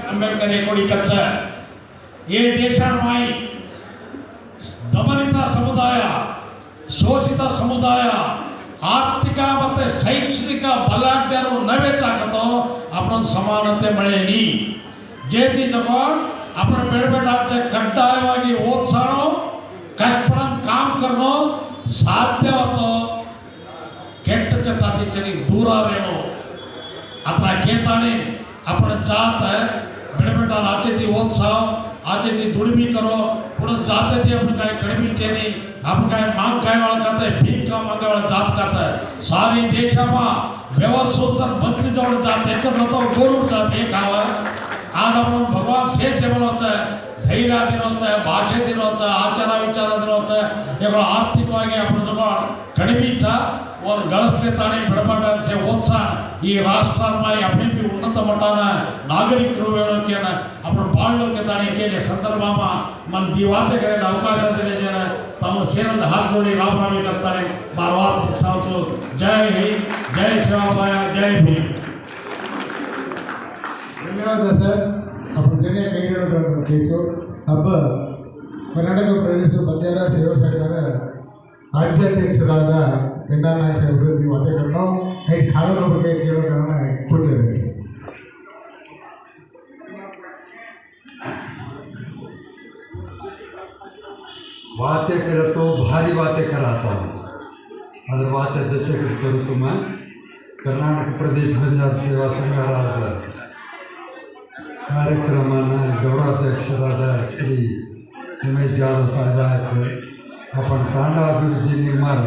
ಅಂಬೇಡ್ಕರ್ ಕೊಡಿಕಚ್ಚ ಈ ದೇಶಮಾಯಿ ದಮನಿತ ಸಮುದಾಯ ಶೋಷಿತ ಸಮುದಾಯ ಆರ್ಥಿಕ ಮತ್ತು ಶೈಕ್ಷಣಿಕ ಬಲಾಢ್ಯರು ನವೇಚಾಕतो आपण समानते मिळेनी जेती जगोन आपण बेडबेटाचे कड्डायवागी ओत्साणो कष्टपडून काम करणं साध्य होतं ಕೆಟ್ಟ ಚಟಾತಿಚನಿ ದೂರ ರೇಣು आता केताने आपण जात बेडबेटा आचे ती ओत्साव आचे ती दुडमी करो पुढे जाते ती आपण काय कडिमीचे नाही आपण काय माग काय वळखात भीक का मागवाळ जात खात सारी देशामा व्यवहार सोचन मंत्री जवळ जात एकत्र होतो गोरूड जात एक गाव आज आपण भगवान से देवळाचं धैर्य दिनोचं भाषे दिनोचं आचार विचार दिनोचं एवढं आर्थिकವಾಗಿ आपण जवळ कडिमीचा और गळसले ताणे बडबडांचे उत्साह ಈ ರಾಷ್ಟ್ರമായി આપણે બી ઉન્નત મટાના નાગરિકો વેળોકેના आपण बाळलो के ताणे केले संदर्भामा मन दिवाते करेल अवकाश दिले जरा तम सेनद हात जोडी रामरामी करताने मारवात पक्षाचो जय हिंद जय शिवाबाई जय भीम। धन्यवाद सर आपण जने ಕೈಗಳನ್ನು ಕೇಳಿತು अब ಕರ್ನಾಟಕ ಪ್ರದೇಶ ಬಂಜಾರ ಸೇವಾ ಸಂಘದ ರಾಜ್ಯಾಧ್ಯಕ್ಷರಾದ ತೆಂಡಾನಾಯಕ ಅಭಿವೃದ್ಧಿ ವಾದಗಳನ್ನು ಐದು ಕಾಲದ ಬಗ್ಗೆ ಕೇಳೋದನ್ನು ಕೊಟ್ಟಿದ್ದಾರೆ। बातें करे तो भारी बातें कराचा अदर बातें जसे करू तुम्ही कर्नाटक प्रदेश बंजार सेवा संघाचा कार्यक्रमांना गौरवाध्यक्षराದ श्री उमेश जाधव साहेबांचं आपण तांडा अभिवृद्धी निर्माण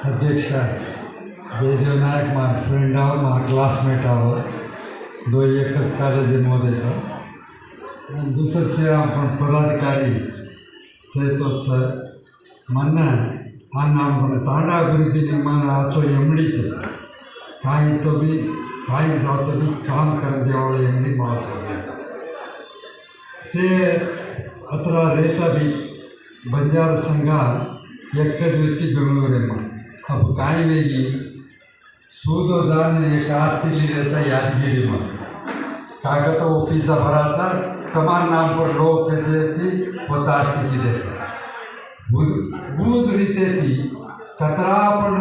अध्यक्ष जयदेव नायक मार फ्रेंड आहो मार क्लासमेट आहो दो एकच कॉलेजमध्ये आणि दुसरं से आपण पदाधिकारी सैतोत सर मन्ना हा नाम तांडा अभिवृद्धी निर्माण आचो एमडीचे काही तो भी काही जातो भी काम कर देवाळे एमडी मास से अतरा रेता भी बंजार संघा एकच व्यक्ती बेंगळुरू अब काही वेगळी सूदो जाण एक आस्ती त्याचा यादगिरी मग कागद ऑफिसा भराचा कमान नाम पर लोक थे ती होता आस्ती की द्यायचा बूज रीते ती कतरा आपण